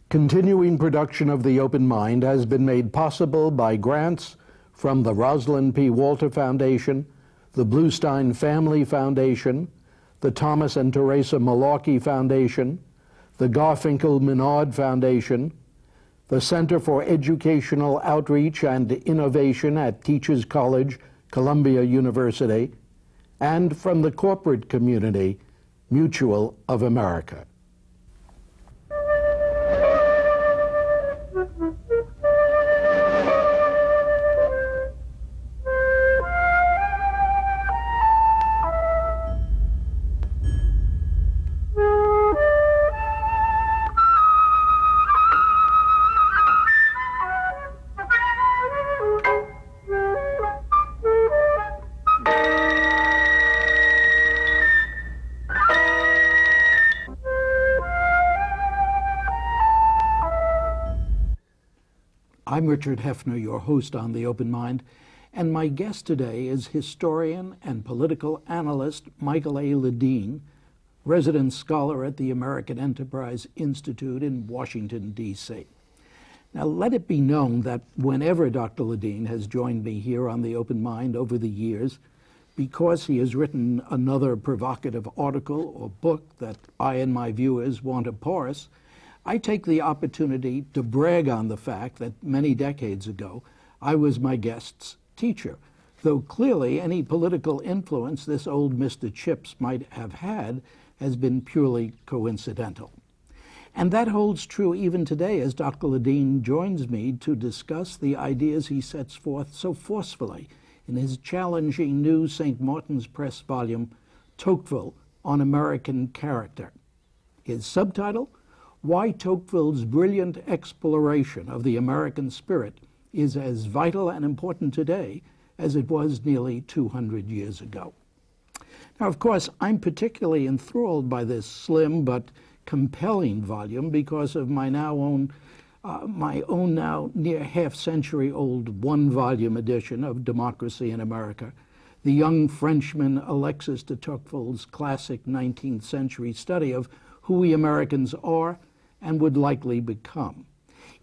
Continuing production of The Open Mind has been made possible by grants from the Rosalind P. Walter Foundation, the Bluestein Family Foundation, the Thomas and Teresa Malarkey Foundation, the Garfinkel Menard Foundation, the Center for Educational Outreach and Innovation at Teachers College, Columbia University, and from the corporate community, Mutual of America. I'm Richard Heffner, your host on The Open Mind, and my guest today is historian and political analyst Michael A. Ledeen, resident scholar at the American Enterprise Institute in Washington, D.C. Now, let it be known that whenever Dr. Ledeen has joined me here on The Open Mind over the years, because he has written another provocative article or book that I and my viewers want to parse, I take the opportunity to brag on the fact that many decades ago, I was my guest's teacher, though clearly any political influence this old Mr. Chips might have had has been purely coincidental. And that holds true even today as Dr. Ledeen joins me to discuss the ideas he sets forth so forcefully in his challenging new St. Martin's Press volume, Tocqueville on American Character. His subtitle, Why Tocqueville's Brilliant Exploration of the American Spirit is as vital and important today as it was nearly 200 years ago. Now, of course, I'm particularly enthralled by this slim but compelling volume because of my own now near half-century-old one-volume edition of Democracy in America, the young Frenchman Alexis de Tocqueville's classic 19th century study of who we Americans are and would likely become.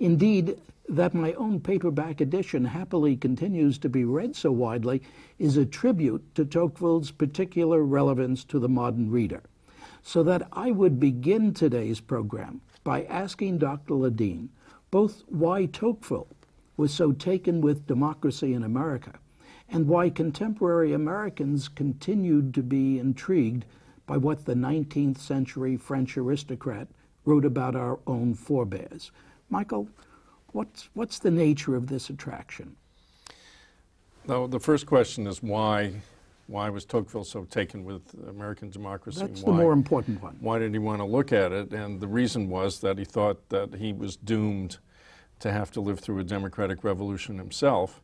Indeed, that my own paperback edition happily continues to be read so widely is a tribute to Tocqueville's particular relevance to the modern reader. So that I would begin today's program by asking Dr. Ledeen both why Tocqueville was so taken with Democracy in America and why contemporary Americans continued to be intrigued by what the 19th century French aristocrat wrote about our own forebears. Michael, what's the nature of this attraction? Well, the first question is why was Tocqueville so taken with American democracy? That's the more important one. Why did he want to look at it? And the reason was that he thought that he was doomed to have to live through a democratic revolution himself.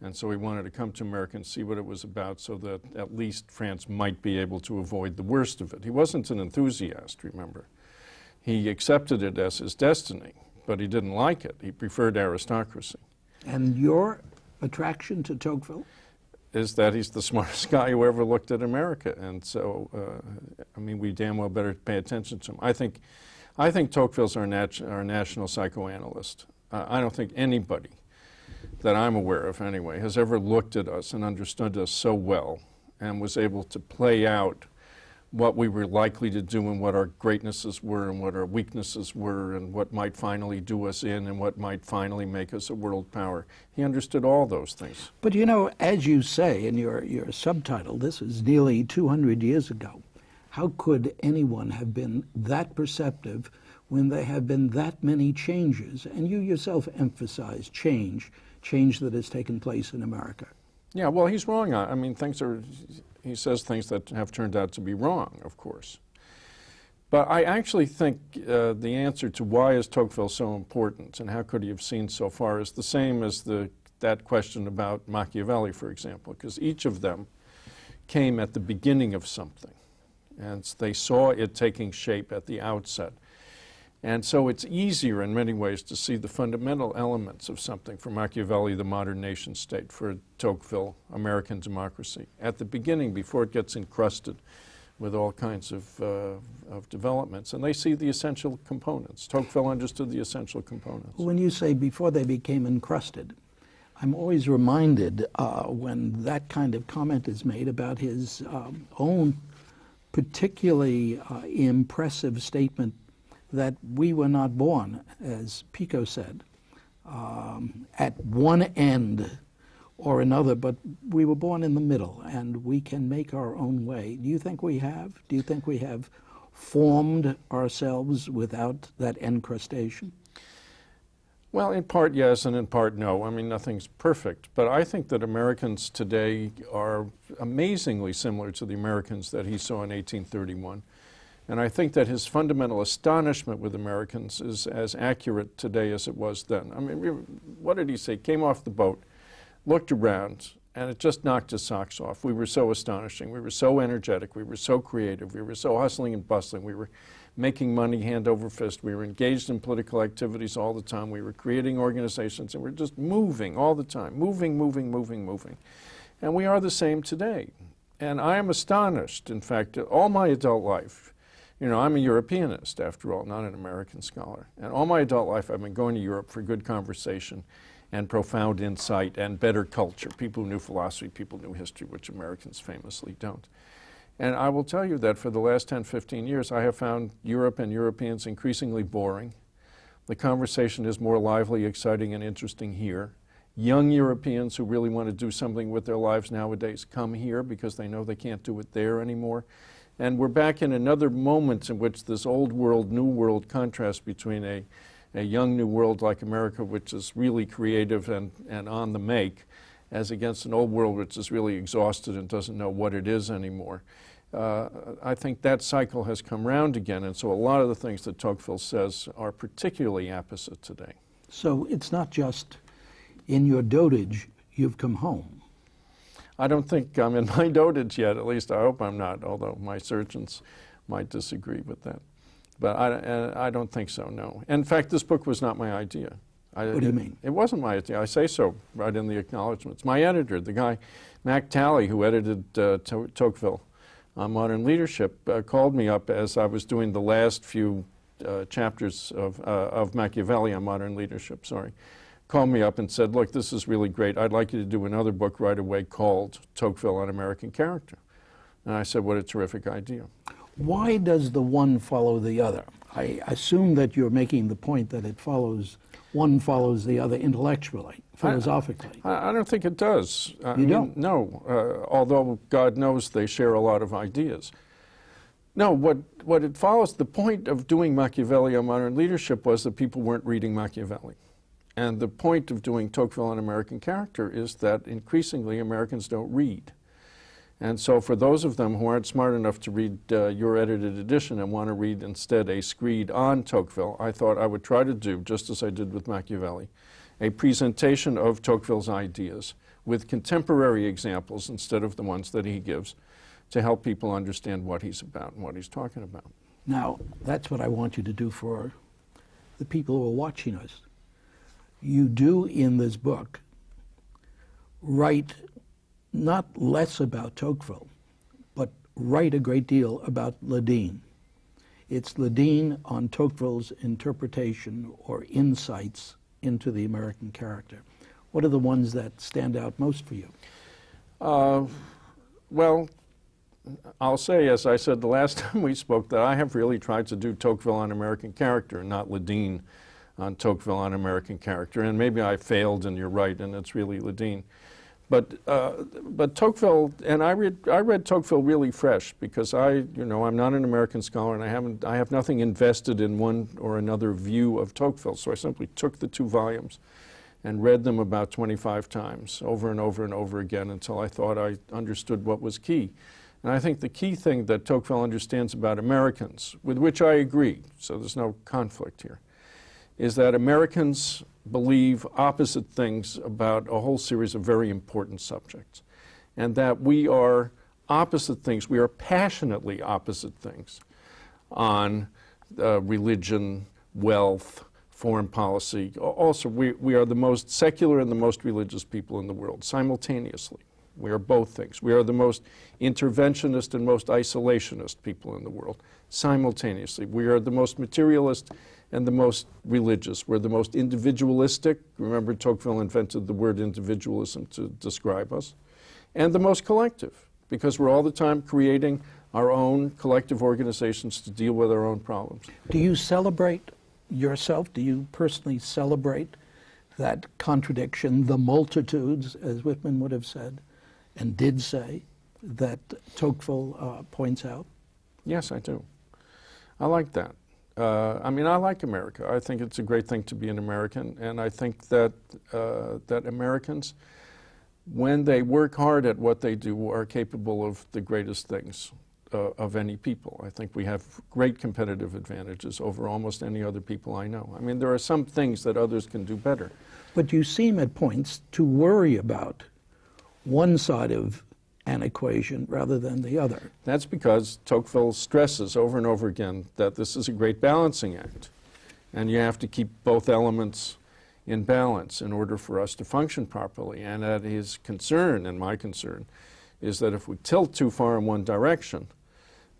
And so he wanted to come to America and see what it was about so that at least France might be able to avoid the worst of it. He wasn't an enthusiast, remember. He accepted it as his destiny, but he didn't like it. He preferred aristocracy. And your attraction to Tocqueville? Is that he's the smartest guy who ever looked at America. And so, I mean, we damn well better pay attention to him. I think Tocqueville's our national psychoanalyst. I don't think anybody that I'm aware of anyway has ever looked at us and understood us so well and was able to play out what we were likely to do and what our greatnesses were and what our weaknesses were and what might finally do us in and what might finally make us a world power. He understood all those things. But you know, as you say in your subtitle, this is nearly 200 years ago. How could anyone have been that perceptive when there have been that many changes? And you yourself emphasize change that has taken place in America. Yeah, well, he's wrong. I mean, he says things that have turned out to be wrong, of course. But I actually think the answer to why is Tocqueville so important and how could he have seen so far is the same as that question about Machiavelli, for example, because each of them came at the beginning of something, and they saw it taking shape at the outset. And so it's easier in many ways to see the fundamental elements of something. For Machiavelli, the modern nation state; for Tocqueville, American democracy, at the beginning before it gets encrusted with all kinds of developments, and they see the essential components. Tocqueville understood the essential components. When you say before they became encrusted, I'm always reminded when that kind of comment is made about his own particularly impressive statement that we were not born, as Pico said, at one end or another, but we were born in the middle, and we can make our own way. Do you think we have? Do you think we have formed ourselves without that encrustation? Well, in part yes, and in part no. I mean, nothing's perfect, but I think that Americans today are amazingly similar to the Americans that he saw in 1831. And I think that his fundamental astonishment with Americans is as accurate today as it was then. I mean, what did he say? Came off the boat, looked around, and it just knocked his socks off. We were so astonishing. We were so energetic. We were so creative. We were so hustling and bustling. We were making money hand over fist. We were engaged in political activities all the time. We were creating organizations, and we were just moving all the time, moving, moving, moving, moving. And we are the same today. And I am astonished, in fact, all my adult life. You know, I'm a Europeanist, after all, not an American scholar. And all my adult life, I've been going to Europe for good conversation and profound insight and better culture. People who knew philosophy, people who knew history, which Americans famously don't. And I will tell you that for the last 10, 15 years, I have found Europe and Europeans increasingly boring. The conversation is more lively, exciting, and interesting here. Young Europeans who really want to do something with their lives nowadays come here because they know they can't do it there anymore. And we're back in another moment in which this old world, new world contrast between a young new world like America, which is really creative and on the make, as against an old world which is really exhausted and doesn't know what it is anymore. I think that cycle has come round again, and so a lot of the things that Tocqueville says are particularly apposite today. So it's not just in your dotage you've come home. I don't think I'm in my dotage yet, at least I hope I'm not, although my surgeons might disagree with that. But I don't think so, no. In fact, this book was not my idea. What do you mean? It wasn't my idea. I say so right in the acknowledgments. My editor, the guy, Mac Talley, who edited Tocqueville on Modern Leadership, called me up as I was doing the last few chapters of Machiavelli on Modern Leadership, called me up and said, look, this is really great. I'd like you to do another book right away called Tocqueville on American Character. And I said, what a terrific idea. Why does the one follow the other? I assume that you're making the point that it follows, one follows the other intellectually, philosophically. I don't think it does. You don't? No, although God knows they share a lot of ideas. No, what it follows, the point of doing Machiavelli on Modern Leadership was that people weren't reading Machiavelli. And the point of doing Tocqueville on American Character is that increasingly Americans don't read. And so for those of them who aren't smart enough to read your edited edition and want to read instead a screed on Tocqueville, I thought I would try to do, just as I did with Machiavelli, a presentation of Tocqueville's ideas with contemporary examples instead of the ones that he gives to help people understand what he's about and what he's talking about. Now, that's what I want you to do for the people who are watching us. You do in this book write not less about Tocqueville, but write a great deal about Ledeen. It's Ledeen on Tocqueville's interpretation or insights into the American character. What are the ones that stand out most for you? Well, I'll say, as I said the last time we spoke, that I have really tried to do Tocqueville on American Character, not Ledeen on Tocqueville on American Character. And maybe I failed, and you're right, and it's really Ledeen. But Tocqueville, and I read Tocqueville really fresh because I'm not an American scholar, and I have nothing invested in one or another view of Tocqueville. So I simply took the 2 volumes and read them about 25 times over and over and over again until I thought I understood what was key. And I think the key thing that Tocqueville understands about Americans, with which I agree, so there's no conflict here, is that Americans believe opposite things about a whole series of very important subjects, and that we are opposite things, we are passionately opposite things on religion, wealth, foreign policy. Also, we are the most secular and the most religious people in the world simultaneously. We are both things. We are the most interventionist and most isolationist people in the world simultaneously. We are the most materialist and the most religious. We're the most individualistic. Remember, Tocqueville invented the word individualism to describe us. And the most collective, because we're all the time creating our own collective organizations to deal with our own problems. Do you celebrate yourself? Do you personally celebrate that contradiction, the multitudes, as Whitman would have said, and did say, that Tocqueville points out? Yes, I do. I like that. I mean, I like America. I think it's a great thing to be an American, and I think that that Americans, when they work hard at what they do, are capable of the greatest things of any people. I think we have great competitive advantages over almost any other people I know. I mean, there are some things that others can do better. But you seem at points to worry about one side of an equation rather than the other. That's because Tocqueville stresses over and over again that this is a great balancing act, and you have to keep both elements in balance in order for us to function properly. And that his concern, and my concern, is that if we tilt too far in one direction,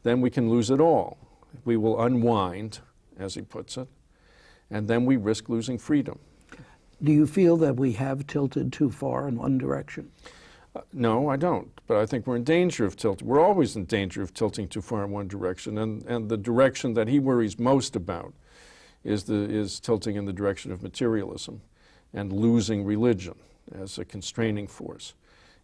then we can lose it all. We will unwind, as he puts it, and then we risk losing freedom. Do you feel that we have tilted too far in one direction? No, I don't. But I think we're in danger of tilting. We're always in danger of tilting too far in one direction. And the direction that he worries most about is tilting in the direction of materialism and losing religion as a constraining force.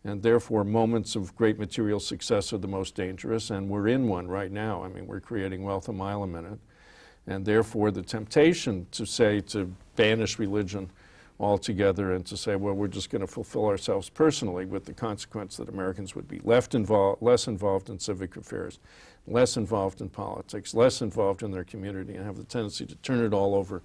And therefore, moments of great material success are the most dangerous, and we're in one right now. I mean, we're creating wealth a mile a minute. And therefore, the temptation to banish religion altogether and to say, well, we're just going to fulfill ourselves personally, with the consequence that Americans would be less involved in civic affairs, less involved in politics, less involved in their community, and have the tendency to turn it all over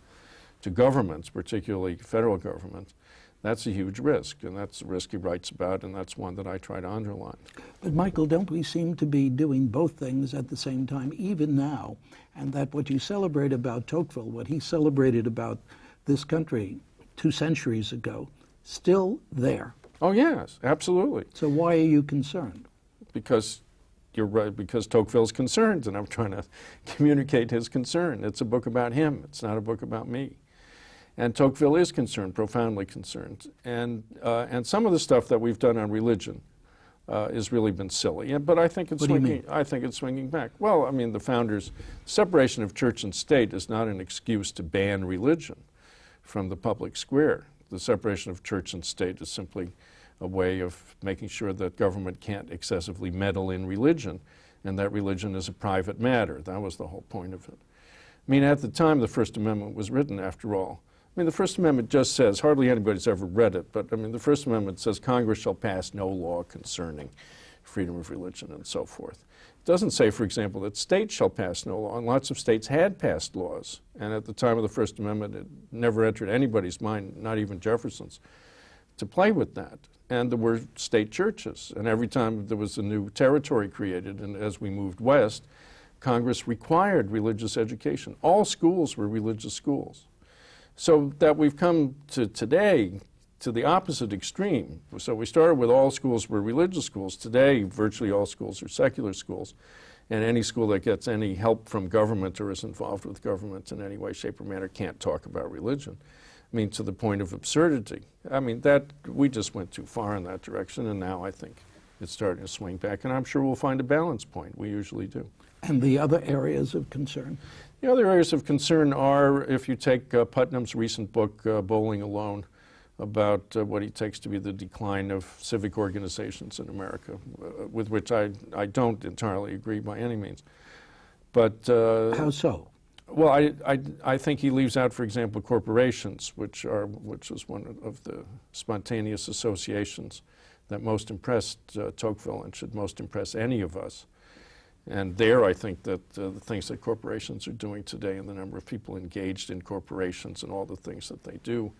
to governments, particularly federal government. That's a huge risk, and that's the risk he writes about, and that's one that I try to underline. But Michael, don't we seem to be doing both things at the same time, even now, and that what you celebrate about Tocqueville, what he celebrated about this country 2 centuries ago, still there? Oh, yes, absolutely. So why are you concerned? Because you're right, because Tocqueville's concerned, and I'm trying to communicate his concern. It's a book about him. It's not a book about me. And Tocqueville is concerned, profoundly concerned. And some of the stuff that we've done on religion has really been silly. But I think it's swinging back. Well, I mean, the founders' separation of church and state is not an excuse to ban religion from the public square. The separation of church and state is simply a way of making sure that government can't excessively meddle in religion, and that religion is a private matter. That was the whole point of it. I mean, at the time the First Amendment was written, after all, I mean, the First Amendment just says, hardly anybody's ever read it, but I mean, the First Amendment says Congress shall pass no law concerning freedom of religion and so forth. It doesn't say, for example, that states shall pass no law, and lots of states had passed laws. And at the time of the First Amendment, it never entered anybody's mind, not even Jefferson's, to play with that. And there were state churches, and every time there was a new territory created, and as we moved west, Congress required religious education. All schools were religious schools. So that we've come to today to the opposite extreme. So we started with all schools were religious schools. Today, virtually all schools are secular schools. And any school that gets any help from government or is involved with government in any way, shape, or manner can't talk about religion. I mean, to the point of absurdity. I mean, that we just went too far in that direction, and now I think it's starting to swing back. And I'm sure we'll find a balance point. We usually do. And the other areas of concern? The other areas of concern are, if you take Putnam's recent book, Bowling Alone, about what he takes to be the decline of civic organizations in America, with which I don't entirely agree by any means. But how so? Well, I think he leaves out, for example, corporations, which is one of the spontaneous associations that most impressed Tocqueville and should most impress any of us. And there, I think that the things that corporations are doing today and the number of people engaged in corporations and all the things that they do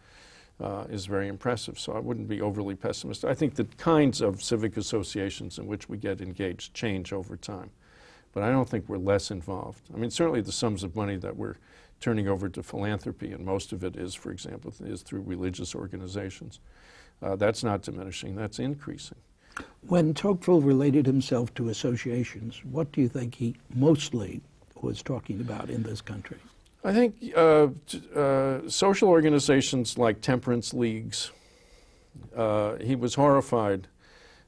is very impressive. So I wouldn't be overly pessimistic. I think the kinds of civic associations in which we get engaged change over time. But I don't think we're less involved. I mean, certainly the sums of money that we're turning over to philanthropy, and most of it is, for example, is through religious organizations. That's not diminishing, that's increasing. When Tocqueville related himself to associations, what do you think he mostly was talking about in this country? I think social organizations like temperance leagues. He was horrified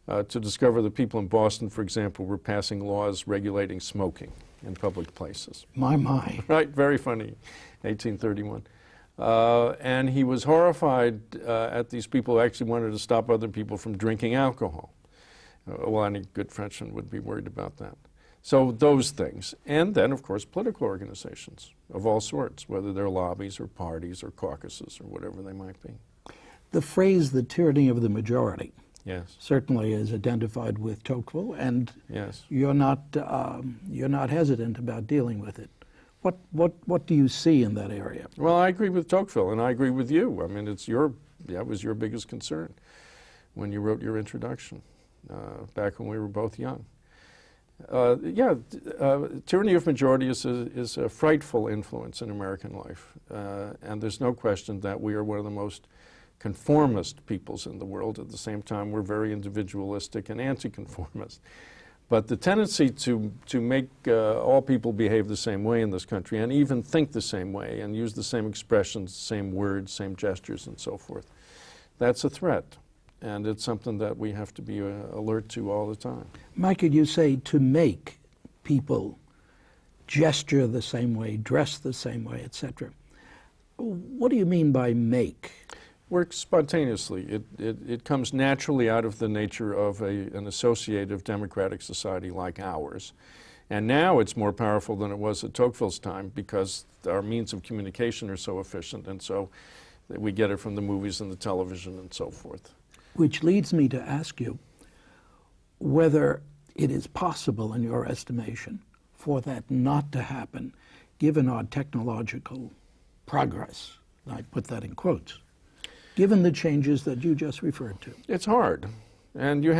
to discover that people in Boston, for example, were passing laws regulating smoking in public places. My. Right, very funny, 1831. And he was horrified at these people who actually wanted to stop other people from drinking alcohol. Well, any good Frenchman would be worried about that. So those things. And then, of course, political organizations of all sorts, whether they're lobbies or parties or caucuses or whatever they might be. The phrase, the tyranny of the majority, yes, certainly is identified with Tocqueville, and yes, you're not hesitant about dealing with it. What do you see in that area? Well, I agree with Tocqueville, and I agree with you. I mean, that was your biggest concern when you wrote your introduction back when we were both young. Tyranny of majority is a frightful influence in American life, and there's no question that we are one of the most conformist peoples in the world. At the same time, we're very individualistic and anti-conformist. But the tendency to make all people behave the same way in this country and even think the same way and use the same expressions, same words, same gestures, and so forth, that's a threat. And it's something that we have to be alert to all the time. Micah, you say to make people gesture the same way, dress the same way, etc. What do you mean by make? Works spontaneously. It comes naturally out of the nature of an associative democratic society like ours. And now it's more powerful than it was at Tocqueville's time because our means of communication are so efficient, and so we get it from the movies and the television and so forth. Which leads me to ask you whether it is possible, in your estimation, for that not to happen, given our technological progress. I put that in quotes. Given the changes that you just referred to. It's hard, and we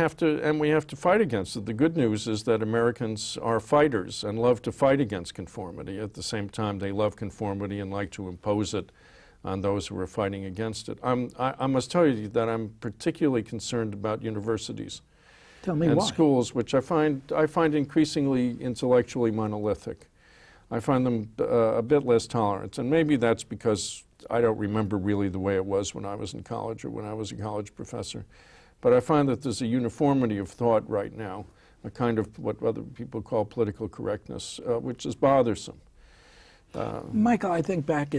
have to fight against it. The good news is that Americans are fighters and love to fight against conformity. At the same time, they love conformity and like to impose it on those who are fighting against it. I must tell you that I'm particularly concerned about universities. Tell me and why. Schools, which I find increasingly intellectually monolithic. I find them a bit less tolerant, and maybe that's because I don't remember really the way it was when I was in college or when I was a college professor. But I find that there's a uniformity of thought right now, a kind of what other people call political correctness, which is bothersome. Michael, I think back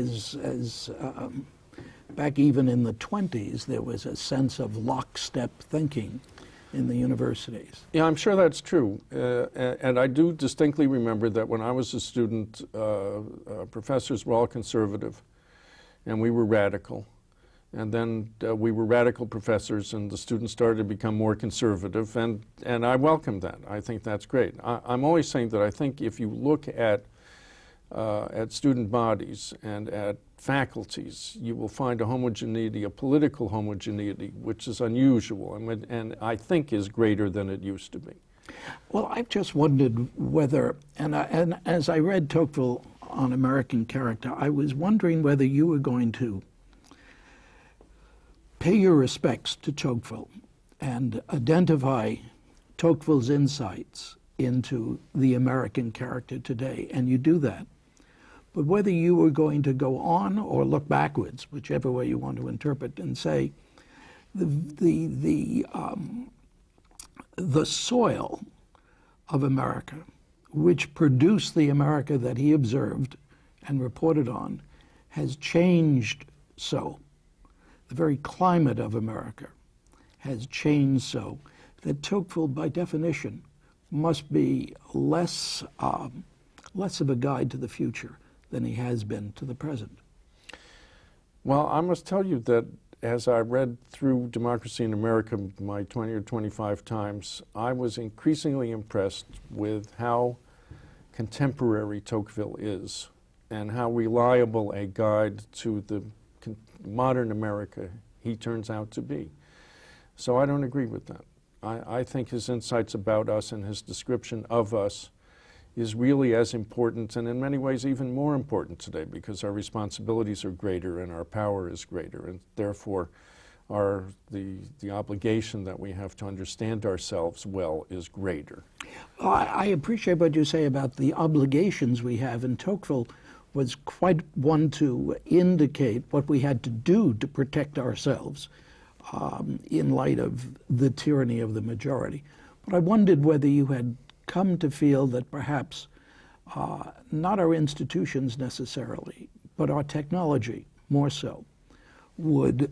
back even in the 20s, there was a sense of lockstep thinking in the universities. Yeah, I'm sure that's true. And I do distinctly remember that when I was a student, professors were all conservative, and we were radical. And then we were radical professors, and the students started to become more conservative, and I welcome that. I think that's great. I'm always saying that I think if you look at student bodies and at faculties, you will find a homogeneity, a political homogeneity, which is unusual and I think is greater than it used to be. Well, I've just wondered whether, and as I read Tocqueville on American Character, I was wondering whether you were going to pay your respects to Tocqueville and identify Tocqueville's insights into the American character today, and you do that. But whether you were going to go on or look backwards, whichever way you want to interpret, and say the soil of America, which produced the America that he observed and reported on, has changed so. The very climate of America has changed so that Tocqueville, by definition, must be less of a guide to the future than he has been to the present. Well, I must tell you that as I read through Democracy in America my 20 or 25 times, I was increasingly impressed with how contemporary Tocqueville is and how reliable a guide to the modern America he turns out to be. So I don't agree with that. I think his insights about us and his description of us is really as important and in many ways even more important today because our responsibilities are greater and our power is greater, and therefore the obligation that we have to understand ourselves well is greater. I appreciate what you say about the obligations we have, and Tocqueville was quite one to indicate what we had to do to protect ourselves in light of the tyranny of the majority. But I wondered whether you had come to feel that perhaps not our institutions necessarily, but our technology more so, would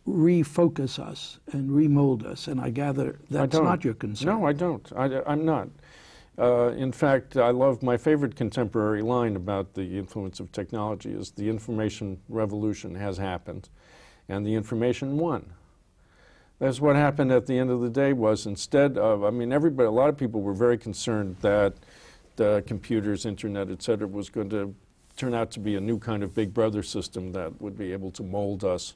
refocus us and remold us, and I gather that's not your concern. No, I don't. I'm not. In fact, my favorite contemporary line about the influence of technology is the information revolution has happened, and the information won. That's what happened at the end of the day was instead of, a lot of people were very concerned that the computers, internet, et cetera, was going to turn out to be a new kind of big brother system that would be able to mold us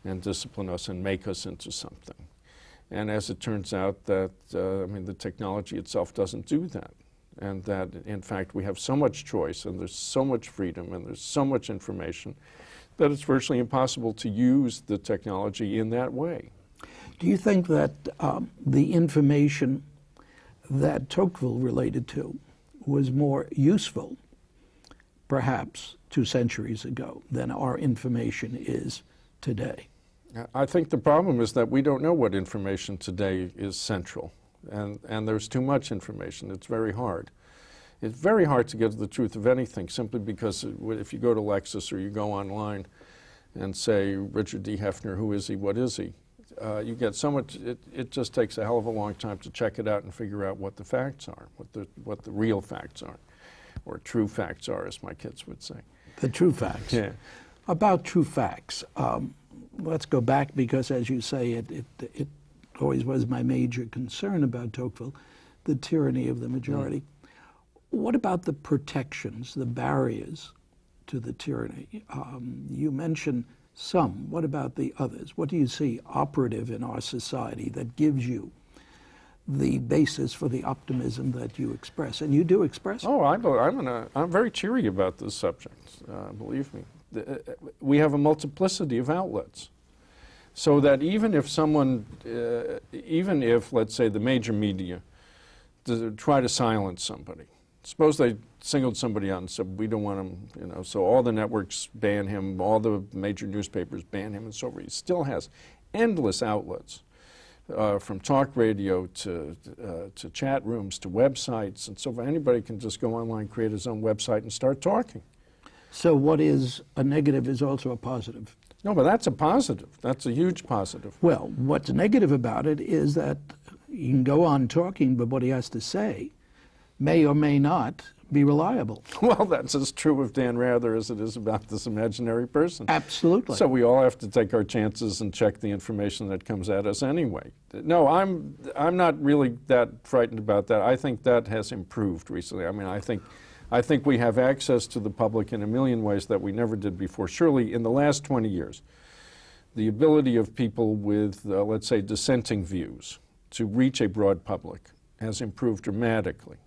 and discipline us and make us into something. And as it turns out that, the technology itself doesn't do that. And that, in fact, we have so much choice and there's so much freedom and there's so much information that it's virtually impossible to use the technology in that way. Do you think that the information that Tocqueville related to was more useful, perhaps 2 centuries ago, than our information is today? I think the problem is that we don't know what information today is central, and there's too much information. It's very hard. It's very hard to get to the truth of anything simply because if you go to Lexis or you go online and say, Richard D. Heffner, who is he, what is he? You get so much, it just takes a hell of a long time to check it out and figure out what the facts are, what the real facts are, or true facts are, as my kids would say. The true facts. Yeah. About true facts, let's go back because, as you say, it always was my major concern about Tocqueville, the tyranny of the majority. What about the protections, the barriers to the tyranny? You mentioned some. What about the others? What do you see operative in our society that gives you the basis for the optimism that you express? And you do express it. Oh, I'm very cheery about this subject, believe me. We have a multiplicity of outlets. So that even if someone, let's say, the major media try to silence somebody, suppose they singled somebody out and said, we don't want him, so all the networks ban him, all the major newspapers ban him, and so forth. He still has endless outlets, from talk radio to chat rooms to websites, and so forth. Anybody can just go online, create his own website, and start talking. So what is a negative is also a positive. No, but that's a positive. That's a huge positive. Well, what's negative about it is that he can go on talking, but what he has to say may or may not be reliable. Well, that's as true of Dan Rather as it is about this imaginary person. Absolutely. So we all have to take our chances and check the information that comes at us anyway. No, I'm not really that frightened about that. I think that has improved recently. I think we have access to the public in a million ways that we never did before. Surely in the last 20 years, the ability of people with, let's say, dissenting views to reach a broad public has improved dramatically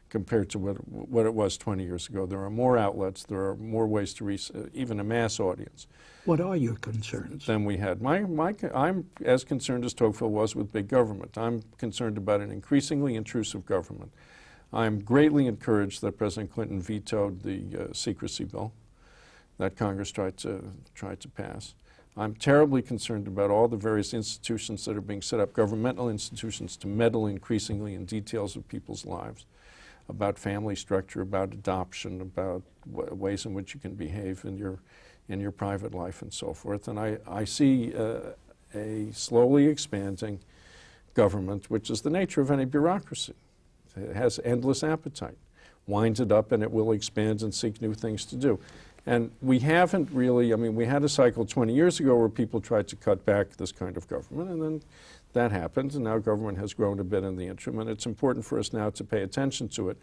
compared to what it was 20 years ago. There are more outlets, there are more ways to reach even a mass audience. What are your concerns? Than we had. I'm as concerned as Tocqueville was with big government. I'm concerned about an increasingly intrusive government. I'm greatly encouraged that President Clinton vetoed the secrecy bill that Congress tried to pass. I'm terribly concerned about all the various institutions that are being set up, governmental institutions, to meddle increasingly in details of people's lives, about family structure, about adoption, about ways in which you can behave in your private life and so forth. And I see a slowly expanding government, which is the nature of any bureaucracy. It has endless appetite, winds it up, and it will expand and seek new things to do. And we haven't really, we had a cycle 20 years ago where people tried to cut back this kind of government, and then that happened, and now government has grown a bit in the interim, and it's important for us now to pay attention to it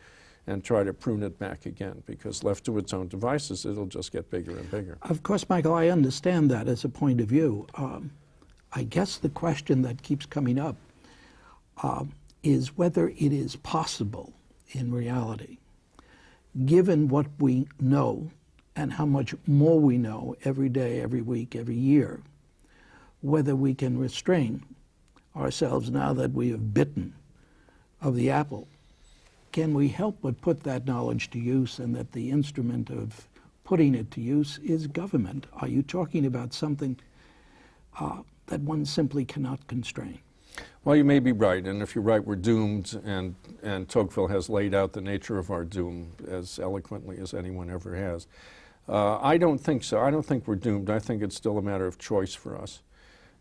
and try to prune it back again, because left to its own devices, it'll just get bigger and bigger. Of course, Michael, I understand that as a point of view. I guess the question that keeps coming up is whether it is possible in reality, given what we know and how much more we know every day, every week, every year, whether we can restrain ourselves now that we have bitten of the apple. Can we help but put that knowledge to use, and that the instrument of putting it to use is government? Are you talking about something that one simply cannot constrain? Well, you may be right, and if you're right, we're doomed, and Tocqueville has laid out the nature of our doom as eloquently as anyone ever has. I don't think so. I don't think we're doomed. I think it's still a matter of choice for us.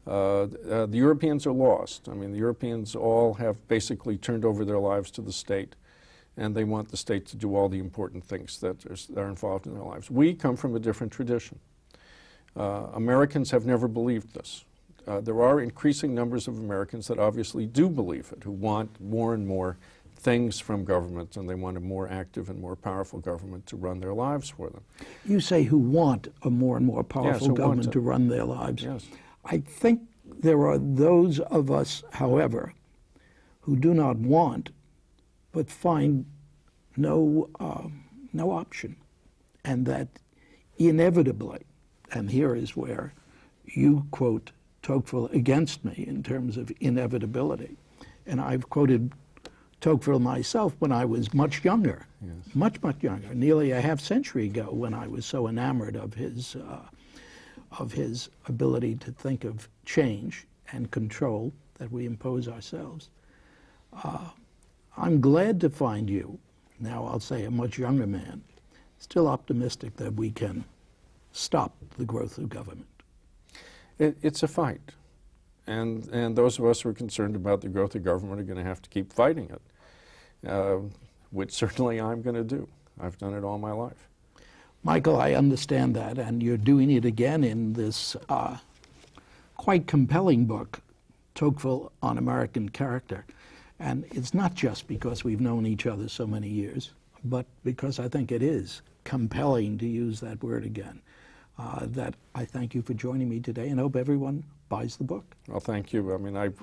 The Europeans are lost. I mean, the Europeans all have basically turned over their lives to the state, and they want the state to do all the important things that are involved in their lives. We come from a different tradition. Americans have never believed this. There are increasing numbers of Americans that obviously do believe it, who want more and more things from government, and they want a more active and more powerful government to run their lives for them. You say who want a more and more powerful government to run their lives. Yes. I think there are those of us, however, who do not want but find no option, and that inevitably, and here is where you quote Tocqueville against me in terms of inevitability, and I've quoted Tocqueville myself when I was much younger, much younger, nearly a half century ago, when I was so enamored of his ability to think of change and control that we impose ourselves. I'm glad to find you, now I'll say a much younger man, still optimistic that we can stop the growth of government. It's a fight, and those of us who are concerned about the growth of government are going to have to keep fighting it, which certainly I'm going to do. I've done it all my life. Michael, I understand that, and you're doing it again in this quite compelling book, Tocqueville on American Character. And it's not just because we've known each other so many years, but because I think it is compelling, to use that word again, that I thank you for joining me today, and hope everyone buys the book. Well, thank you. I mean,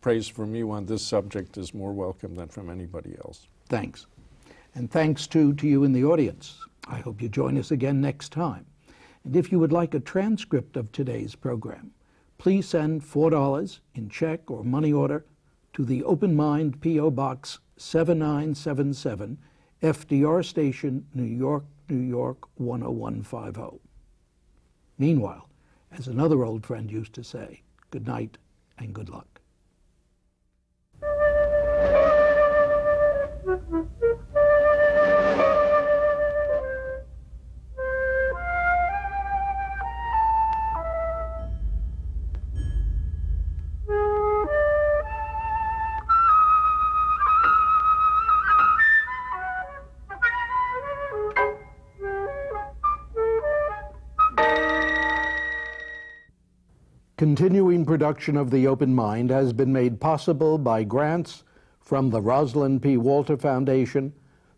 praise from you on this subject is more welcome than from anybody else. Thanks. And thanks to you in the audience. I hope you join us again next time. And if you would like a transcript of today's program, please send $4 in check or money order to the Open Mind P.O. Box 7977, FDR Station, New York, New York 10150. Meanwhile, as another old friend used to say, good night and good luck. Continuing production of The Open Mind has been made possible by grants from the Rosalind P. Walter Foundation,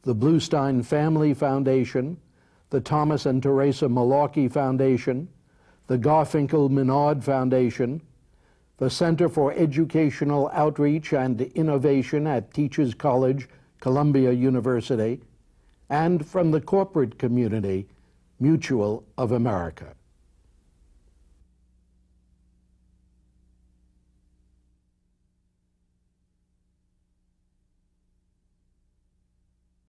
the Bluestein Family Foundation, the Thomas and Teresa Malarkey Foundation, the Garfinkel Menard Foundation, the Center for Educational Outreach and Innovation at Teachers College, Columbia University, and from the corporate community, Mutual of America.